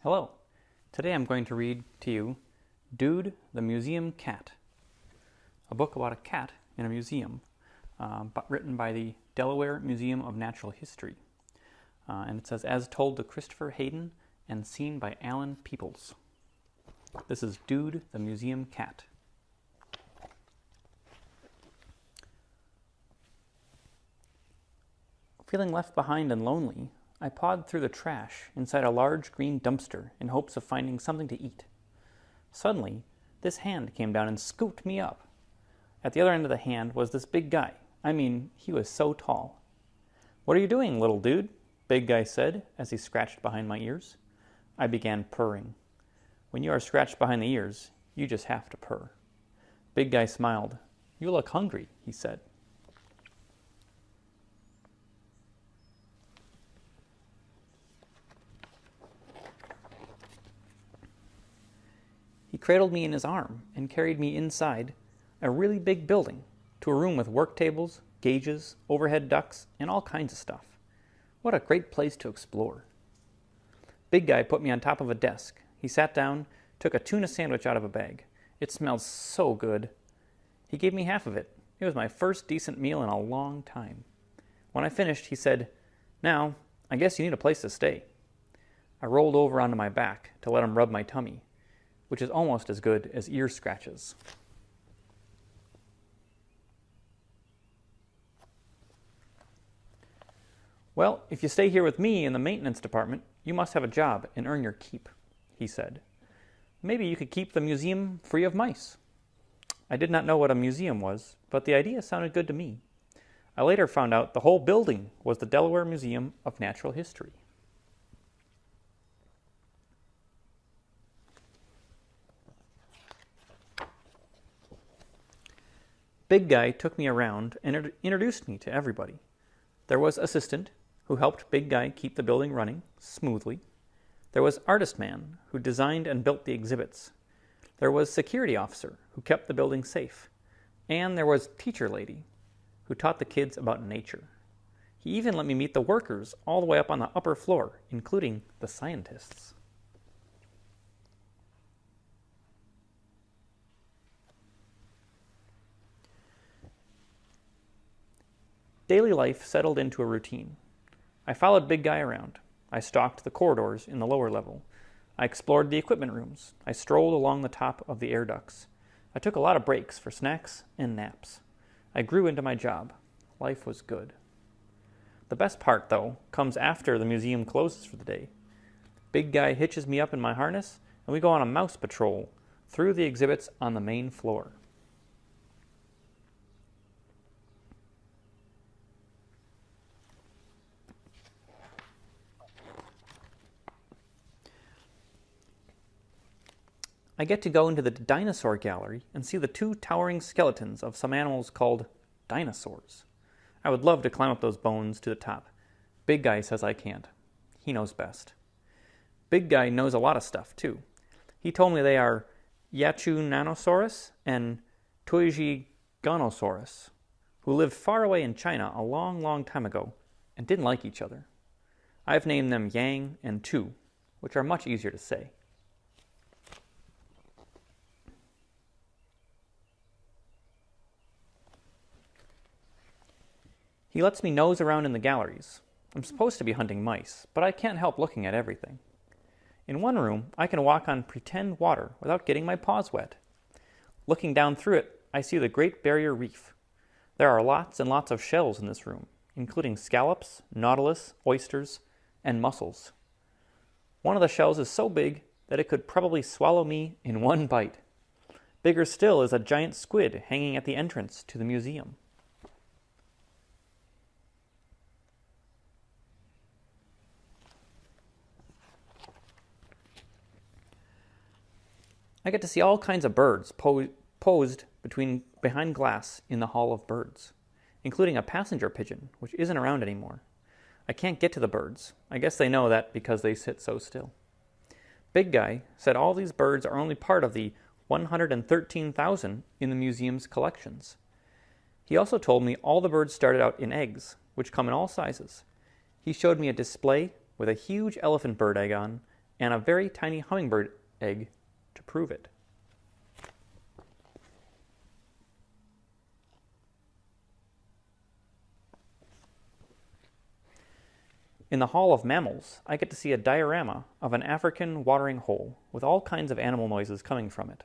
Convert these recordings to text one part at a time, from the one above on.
Hello. Today I'm going to read to you Dude, the Museum Cat, a book about a cat in a museum, but written by the Delaware Museum of Natural History. And it says, as told to Christopher Hayden and seen by Alan Peoples. This is Dude, the Museum Cat. Feeling left behind and lonely, I pawed through the trash inside a large green dumpster in hopes of finding something to eat. Suddenly, this hand came down and scooped me up. At the other end of the hand was this big guy. I mean, he was so tall. "What are you doing, little dude?" Big Guy said as he scratched behind my ears. I began purring. When you are scratched behind the ears, you just have to purr. Big Guy smiled. "You look hungry," he said. He cradled me in his arm and carried me inside a really big building to a room with work tables, gauges, overhead ducts, and all kinds of stuff. What a great place to explore. Big Guy put me on top of a desk. He sat down, took a tuna sandwich out of a bag. It smelled so good. He gave me half of it. It was my first decent meal in a long time. When I finished, he said, "Now, I guess you need a place to stay." I rolled over onto my back to let him rub my tummy, which is almost as good as ear scratches. "Well, if you stay here with me in the maintenance department, you must have a job and earn your keep," he said. "Maybe you could keep the museum free of mice." I did not know what a museum was, but the idea sounded good to me. I later found out the whole building was the Delaware Museum of Natural History. Big Guy took me around and introduced me to everybody. There was Assistant, who helped Big Guy keep the building running smoothly. There was Artist Man, who designed and built the exhibits. There was Security Officer, who kept the building safe. And there was Teacher Lady, who taught the kids about nature. He even let me meet the workers all the way up on the upper floor, including the scientists. Daily life settled into a routine. I followed Big Guy around. I stalked the corridors in the lower level. I explored the equipment rooms. I strolled along the top of the air ducts. I took a lot of breaks for snacks and naps. I grew into my job. Life was good. The best part, though, comes after the museum closes for the day. Big Guy hitches me up in my harness, and we go on a mouse patrol through the exhibits on the main floor. I get to go into the dinosaur gallery and see the two towering skeletons of some animals called dinosaurs. I would love to climb up those bones to the top. Big Guy says I can't. He knows best. Big Guy knows a lot of stuff, too. He told me they are Yachunanosaurus and Tuijigonosaurus, who lived far away in China a long, long time ago and didn't like each other. I've named them Yang and Tu, which are much easier to say. He lets me nose around in the galleries. I'm supposed to be hunting mice, but I can't help looking at everything. In one room, I can walk on pretend water without getting my paws wet. Looking down through it, I see the Great Barrier Reef. There are lots and lots of shells in this room, including scallops, nautilus, oysters, and mussels. One of the shells is so big that it could probably swallow me in one bite. Bigger still is a giant squid hanging at the entrance to the museum. I get to see all kinds of birds posed behind glass in the Hall of Birds, including a passenger pigeon, which isn't around anymore. I can't get to the birds. I guess they know that because they sit so still. Big Guy said all these birds are only part of the 113,000 in the museum's collections. He also told me all the birds started out in eggs, which come in all sizes. He showed me a display with a huge elephant bird egg on and a very tiny hummingbird egg to prove it. In the Hall of Mammals, I get to see a diorama of an African watering hole with all kinds of animal noises coming from it.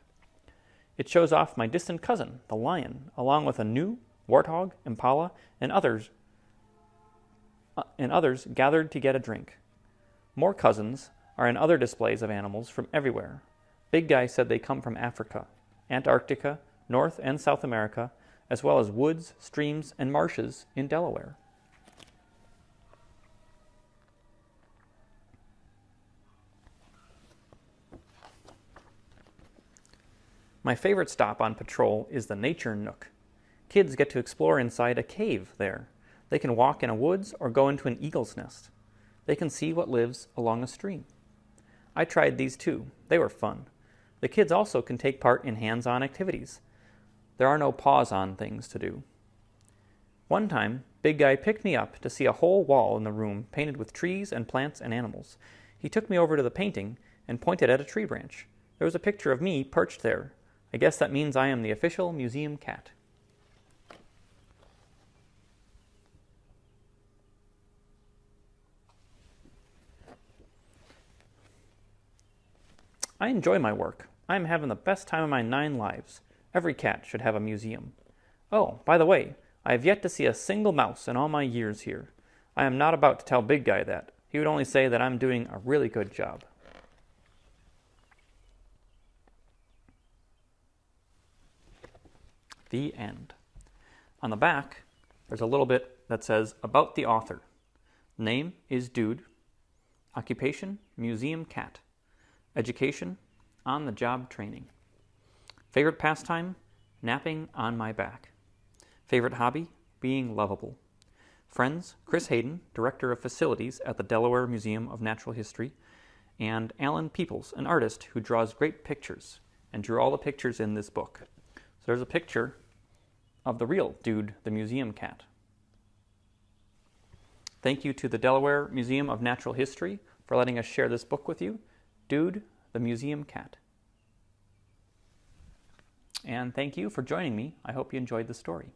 It shows off my distant cousin, the lion, along with a gnu, warthog, impala, and others gathered to get a drink. More cousins are in other displays of animals from everywhere. Big Guy said they come from Africa, Antarctica, North and South America, as well as woods, streams, and marshes in Delaware. My favorite stop on patrol is the Nature Nook. Kids get to explore inside a cave there. They can walk in a woods or go into an eagle's nest. They can see what lives along a stream. I tried these too. They were fun. The kids also can take part in hands-on activities. There are no paws-on things to do. One time, Big Guy picked me up to see a whole wall in the room painted with trees and plants and animals. He took me over to the painting and pointed at a tree branch. There was a picture of me perched there. I guess that means I am the official museum cat. I enjoy my work. I am having the best time of my 9 lives. Every cat should have a museum. Oh, by the way, I have yet to see a single mouse in all my years here. I am not about to tell Big Guy that. He would only say that I'm doing a really good job. The end. On the back, there's a little bit that says about the author. Name is Dude. Occupation, museum cat. Education, on-the-job training. Favorite pastime, napping on my back. Favorite hobby, being lovable. Friends, Chris Hayden, Director of Facilities at the Delaware Museum of Natural History, and Alan Peoples, an artist who draws great pictures and drew all the pictures in this book. So there's a picture of the real Dude, the museum cat. Thank you to the Delaware Museum of Natural History for letting us share this book with you, Dude, the museum cat. And thank you for joining me. I hope you enjoyed the story.